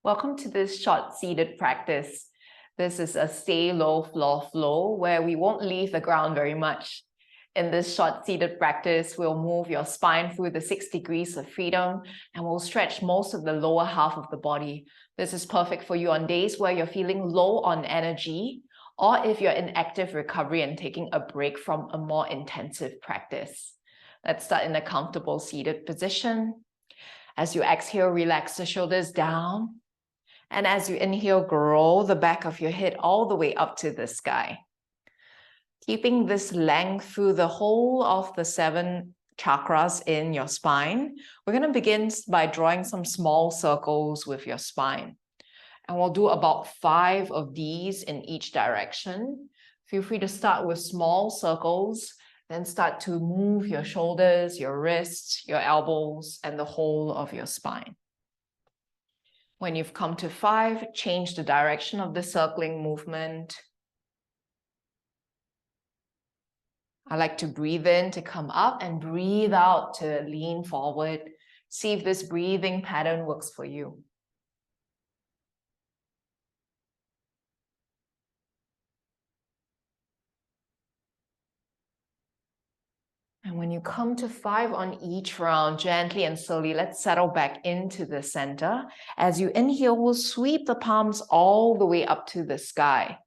Welcome to this short seated practice. This is a stay low floor flow where we won't leave the ground very much. In this short seated practice, we'll move your spine through the 6 degrees of freedom and we'll stretch most of the lower half of the body. This is perfect for you on days where you're feeling low on energy or if you're in active recovery and taking a break from a more intensive practice. Let's start in a comfortable seated position. As you exhale, relax the shoulders down. And as you inhale, grow the back of your head all the way up to the sky. Keeping this length through the whole of the 7 chakras in your spine, we're going to begin by drawing some small circles with your spine. And we'll do about 5 of these in each direction. Feel free to start with small circles, then start to move your shoulders, your wrists, your elbows, and the whole of your spine. When you've come to 5, change the direction of the circling movement. I like to breathe in to come up and breathe out to lean forward. See if this breathing pattern works for you. And when you come to 5 on each round, gently and slowly, let's settle back into the center. As you inhale, we'll sweep the palms all the way up to the sky.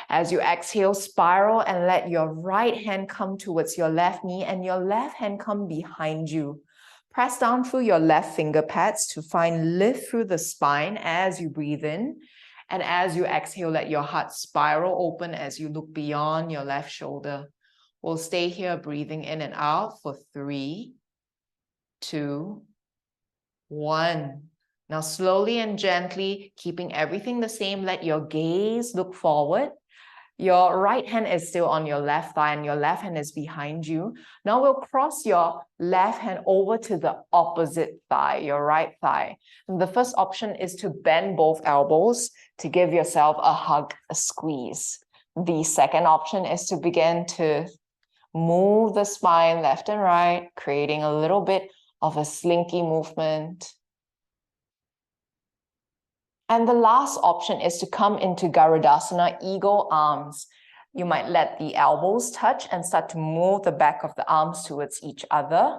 As you exhale, spiral and let your right hand come towards your left knee and your left hand come behind you. Press down through your left finger pads to find lift through the spine as you breathe in. And as you exhale, let your heart spiral open as you look beyond your left shoulder. We'll stay here breathing in and out for 3, 2, 1. Now slowly and gently, keeping everything the same, let your gaze look forward. Your right hand is still on your left thigh and your left hand is behind you. Now we'll cross your left hand over to the opposite thigh, your right thigh. And the first option is to bend both elbows to give yourself a hug, a squeeze. The second option is to begin to move the spine left and right, creating a little bit of a slinky movement. And the last option is to come into Garudasana, eagle arms. You might let the elbows touch and start to move the back of the arms towards each other.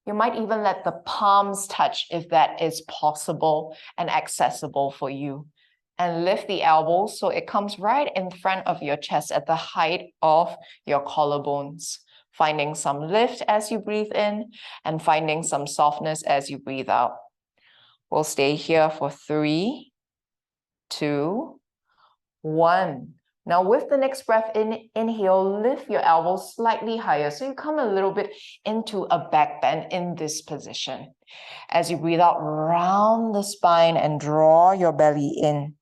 You might even let the palms touch if that is possible and accessible for you. And lift the elbows so it comes right in front of your chest at the height of your collarbones. Finding some lift as you breathe in and finding some softness as you breathe out. We'll stay here for 3, 2, 1. Now with the next breath in, inhale, lift your elbows slightly higher. So you come a little bit into a back bend in this position. As you breathe out, round the spine and draw your belly in.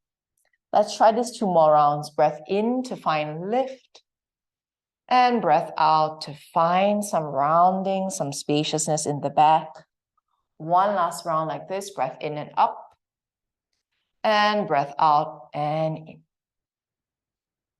Let's try this 2 more rounds. Breath in to find lift. And breath out to find some rounding, some spaciousness in the back. 1 last round like this. Breath in and up. And breath out and in.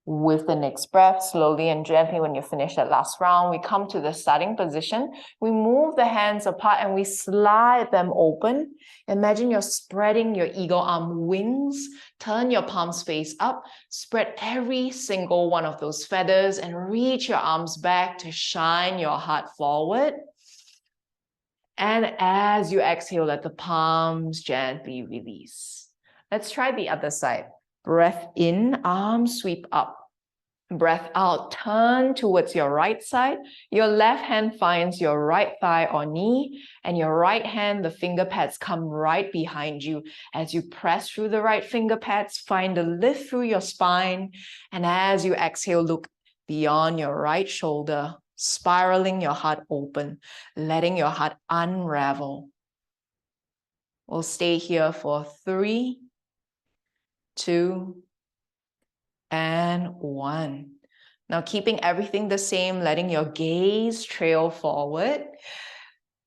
With the next breath, slowly and gently, when you finish that last round, we come to the starting position. We move the hands apart and we slide them open. Imagine you're spreading your eagle arm wings. Turn your palms face up. Spread every single one of those feathers and reach your arms back to shine your heart forward. And as you exhale, let the palms gently release. Let's try the other side. Breath in, arms sweep up. Breath out, turn towards your right side. Your left hand finds your right thigh or knee, and your right hand, the finger pads come right behind you. As you press through the right finger pads, find a lift through your spine. And as you exhale, look beyond your right shoulder, spiraling your heart open, letting your heart unravel. We'll stay here for 3, 2, and 1. Now keeping everything the same, letting your gaze trail forward.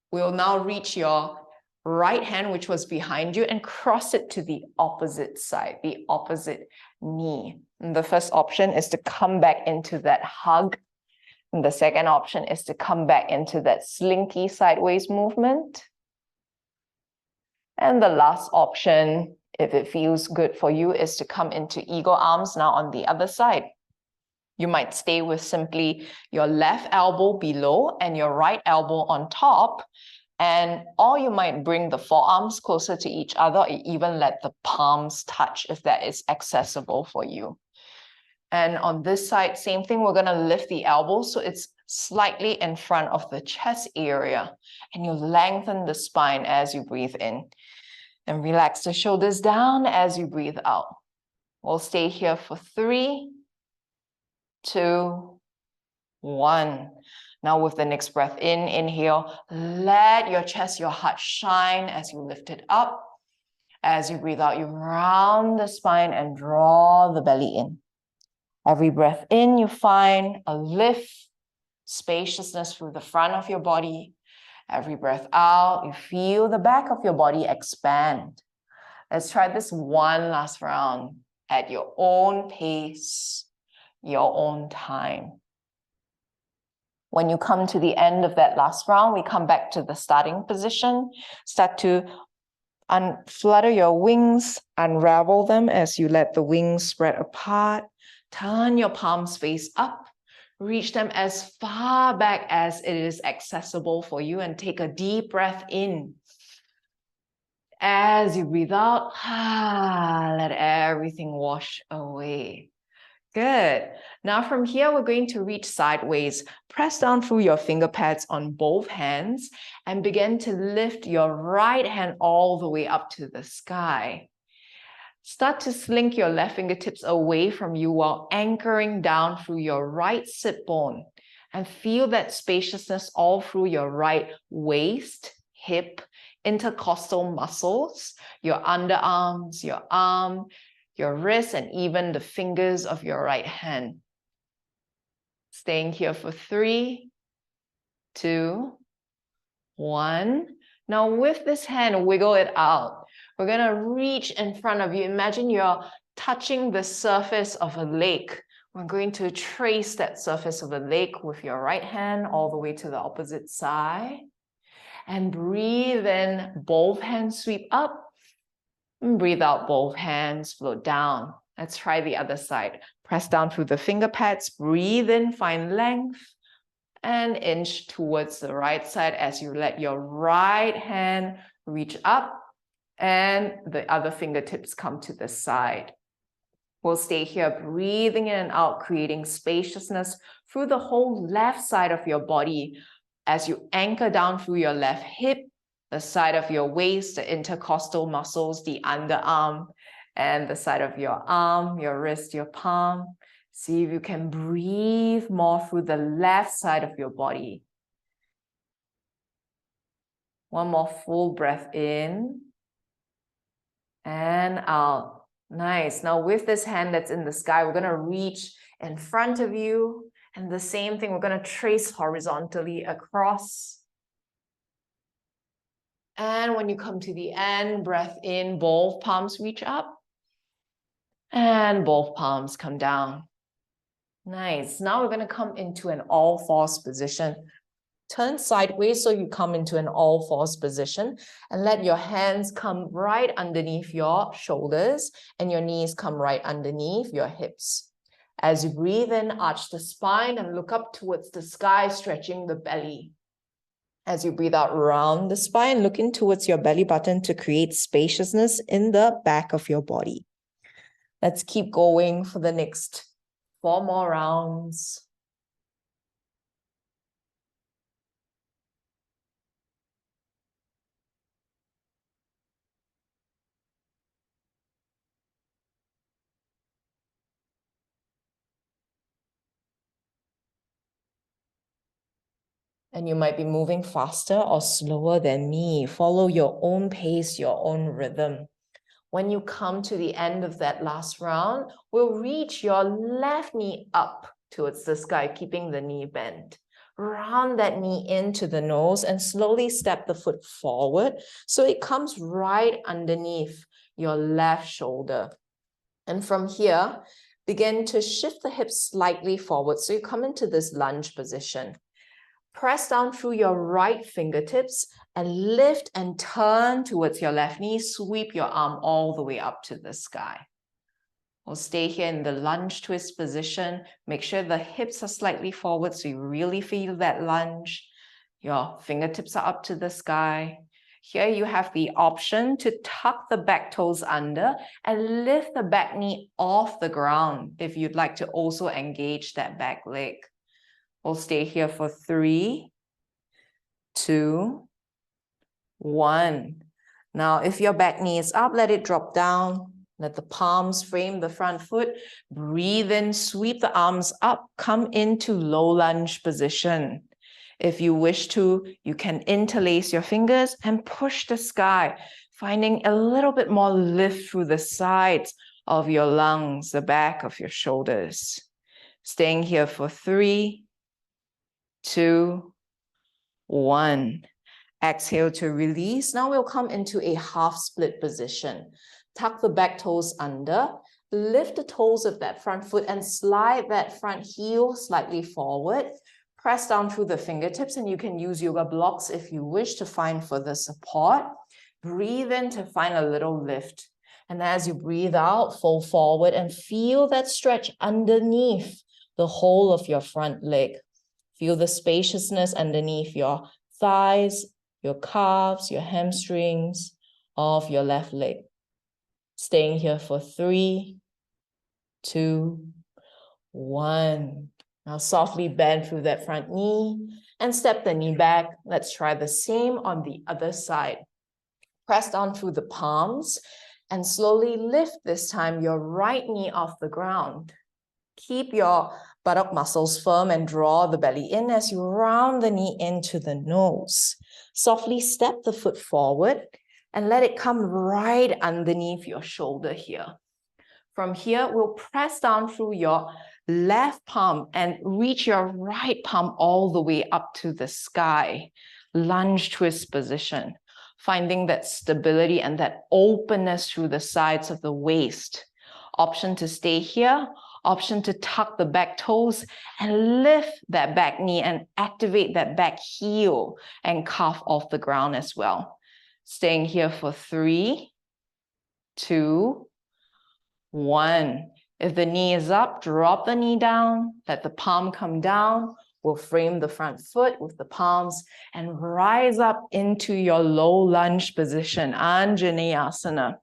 We'll now reach your right hand, which was behind you, and cross it to the opposite side, the opposite knee. And the first option is to come back into that hug. And the second option is to come back into that slinky sideways movement. And the last option If it feels good for you, is to come into eagle arms now on the other side. You might stay with simply your left elbow below and your right elbow on top. Or you might bring the forearms closer to each other, or even let the palms touch if that is accessible for you. And on this side, same thing, we're gonna lift the elbows so it's slightly in front of the chest area. And you lengthen the spine as you breathe in. And relax the shoulders down as you breathe out. We'll stay here for 3, 2, 1. Now with the next breath in, inhale, let your chest, your heart shine as you lift it up. As you breathe out, you round the spine and draw the belly in. Every breath in, you find a lift, spaciousness through the front of your body. Every breath out, you feel the back of your body expand. Let's try this one last round at your own pace, your own time. When you come to the end of that last round, we come back to the starting position. Start to flutter your wings, unravel them as you let the wings spread apart. Turn your palms face up. Reach them as far back as it is accessible for you and take a deep breath in. As you breathe out, let everything wash away. Good. Now from here, we're going to reach sideways. Press down through your finger pads on both hands and begin to lift your right hand all the way up to the sky. Start to slink your left fingertips away from you while anchoring down through your right sit bone. And feel that spaciousness all through your right waist, hip, intercostal muscles, your underarms, your arm, your wrist, and even the fingers of your right hand. Staying here for 3, 2, 1. Now with this hand, wiggle it out. We're gonna reach in front of you. Imagine you're touching the surface of a lake. We're going to trace that surface of a lake with your right hand all the way to the opposite side. And breathe in, both hands sweep up. And breathe out, both hands float down. Let's try the other side. Press down through the finger pads, breathe in, find length, and inch towards the right side as you let your right hand reach up and the other fingertips come to the side. We'll stay here, breathing in and out, creating spaciousness through the whole left side of your body as you anchor down through your left hip, the side of your waist, the intercostal muscles, the underarm, and the side of your arm, your wrist, your palm. See if you can breathe more through the left side of your body. One more full breath in and out. Nice. Now with this hand that's in the sky, we're going to reach in front of you. And the same thing, we're going to trace horizontally across. And when you come to the end, breath in, both palms reach up. And both palms come down. Nice. Now we're going to come into an all fours position. Turn sideways so you come into an all fours position and let your hands come right underneath your shoulders and your knees come right underneath your hips. As you breathe in, arch the spine and look up towards the sky, stretching the belly. As you breathe out, round the spine, looking towards your belly button to create spaciousness in the back of your body. Let's keep going for the next 4 more rounds. And you might be moving faster or slower than me. Follow your own pace, your own rhythm. When you come to the end of that last round, we'll reach your left knee up towards the sky, keeping the knee bent. Round that knee into the nose and slowly step the foot forward so it comes right underneath your left shoulder. And from here, begin to shift the hips slightly forward so you come into this lunge position. Press down through your right fingertips and lift and turn towards your left knee. Sweep your arm all the way up to the sky. We'll stay here in the lunge twist position. Make sure the hips are slightly forward so you really feel that lunge. Your fingertips are up to the sky. Here you have the option to tuck the back toes under and lift the back knee off the ground if you'd like to also engage that back leg. We'll stay here for 3, 2, 1. Now, if your back knee is up, let it drop down. Let the palms frame the front foot. Breathe in, sweep the arms up, come into low lunge position. If you wish to, you can interlace your fingers and push the sky, finding a little bit more lift through the sides of your lungs, the back of your shoulders. Staying here for 3, 2, 1. Exhale to release. Now we'll come into a half split position. Tuck the back toes under, lift the toes of that front foot and slide that front heel slightly forward. Press down through the fingertips, and you can use yoga blocks if you wish to find further support. Breathe in to find a little lift. And as you breathe out, fold forward and feel that stretch underneath the whole of your front leg. Feel the spaciousness underneath your thighs, your calves, your hamstrings of your left leg. Staying here for 3, 2, 1. Now softly bend through that front knee and step the knee back. Let's try the same on the other side. Press down through the palms and slowly lift this time your right knee off the ground. Keep your buttock muscles firm and draw the belly in as you round the knee into the nose. Softly step the foot forward and let it come right underneath your shoulder here. From here, we'll press down through your left palm and reach your right palm all the way up to the sky. Lunge twist position, finding that stability and that openness through the sides of the waist. Option to stay here, option to tuck the back toes and lift that back knee and activate that back heel and calf off the ground as well. Staying here for 3, 2, 1. If the knee is up, drop the knee down, let the palm come down. We'll frame the front foot with the palms and rise up into your low lunge position, Anjaneyasana.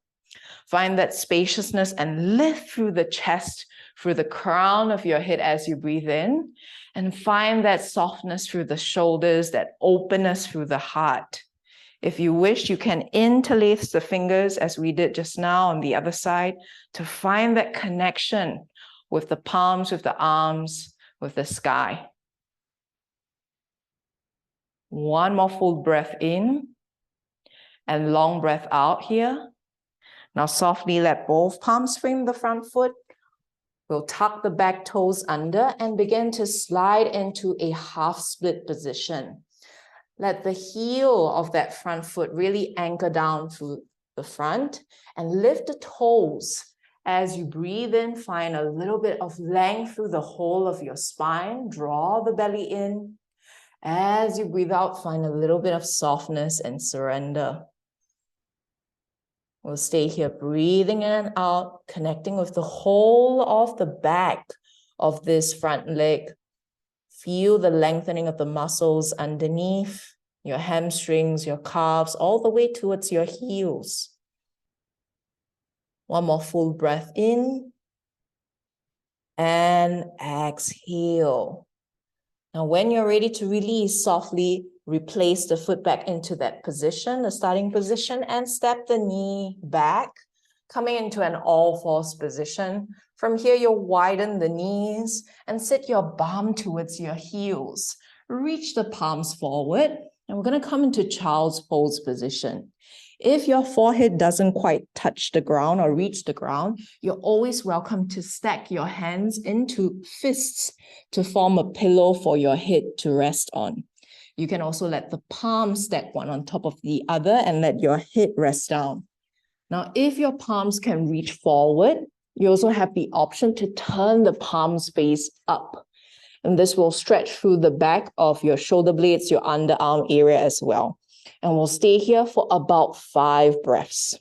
Find that spaciousness and lift through the chest, through the crown of your head as you breathe in, and find that softness through the shoulders, that openness through the heart. If you wish, you can interlace the fingers as we did just now on the other side to find that connection with the palms, with the arms, with the sky. One more full breath in and long breath out here. Now softly let both palms frame the front foot. We'll tuck the back toes under and begin to slide into a half split position. Let the heel of that front foot really anchor down through the front and lift the toes. As you breathe in, find a little bit of length through the whole of your spine. Draw the belly in. As you breathe out, find a little bit of softness and surrender. We'll stay here breathing in and out, connecting with the whole of the back of this front leg. Feel the lengthening of the muscles underneath your hamstrings, your calves, all the way towards your heels. One more full breath in and exhale. Now, when you're ready to release, softly replace the foot back into that position, the starting position, and step the knee back, coming into an all-fours position. From here, you'll widen the knees and sit your bum towards your heels. Reach the palms forward, and we're going to come into child's pose position. If your forehead doesn't quite touch the ground or reach the ground, you're always welcome to stack your hands into fists to form a pillow for your head to rest on. You can also let the palms stack one on top of the other and let your head rest down. Now, if your palms can reach forward, you also have the option to turn the palms face up. And this will stretch through the back of your shoulder blades, your underarm area as well. And we'll stay here for about 5 breaths.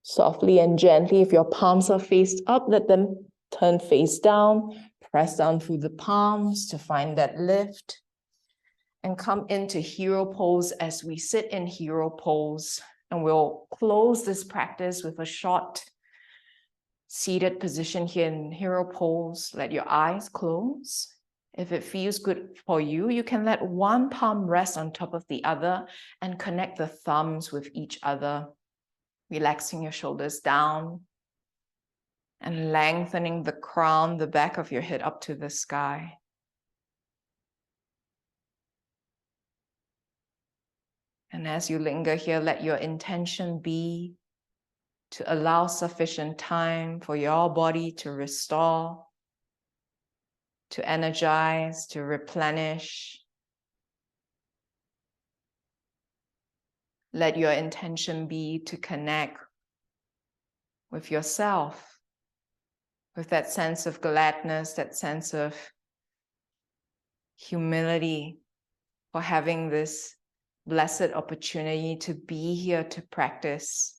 Softly and gently, if your palms are faced up, let them turn face down. Press down through the palms to find that lift. And come into hero pose as we sit in hero pose. And we'll close this practice with a short seated position here in hero pose. Let your eyes close. If it feels good for you, you can let one palm rest on top of the other and connect the thumbs with each other. Relaxing your shoulders down and lengthening the crown, the back of your head up to the sky. And as you linger here, let your intention be to allow sufficient time for your body to restore, to energize, to replenish. Let your intention be to connect with yourself, with that sense of gladness, that sense of humility for having this blessed opportunity to be here to practice.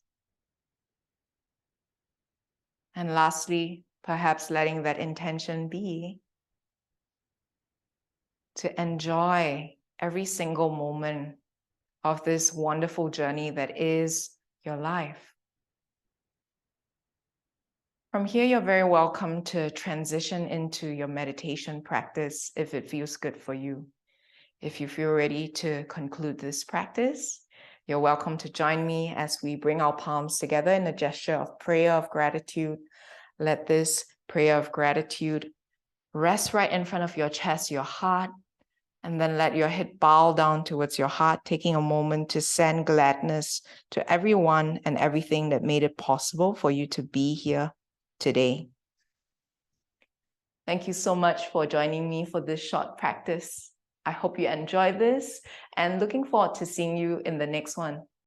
And lastly, perhaps letting that intention be to enjoy every single moment of this wonderful journey that is your life. From here, you're very welcome to transition into your meditation practice if it feels good for you. If you feel ready to conclude this practice, you're welcome to join me as we bring our palms together in a gesture of prayer of gratitude. Let this prayer of gratitude rest right in front of your chest, your heart, and then let your head bow down towards your heart, taking a moment to send gladness to everyone and everything that made it possible for you to be here today. Thank you so much for joining me for this short practice. I hope you enjoyed this and looking forward to seeing you in the next one.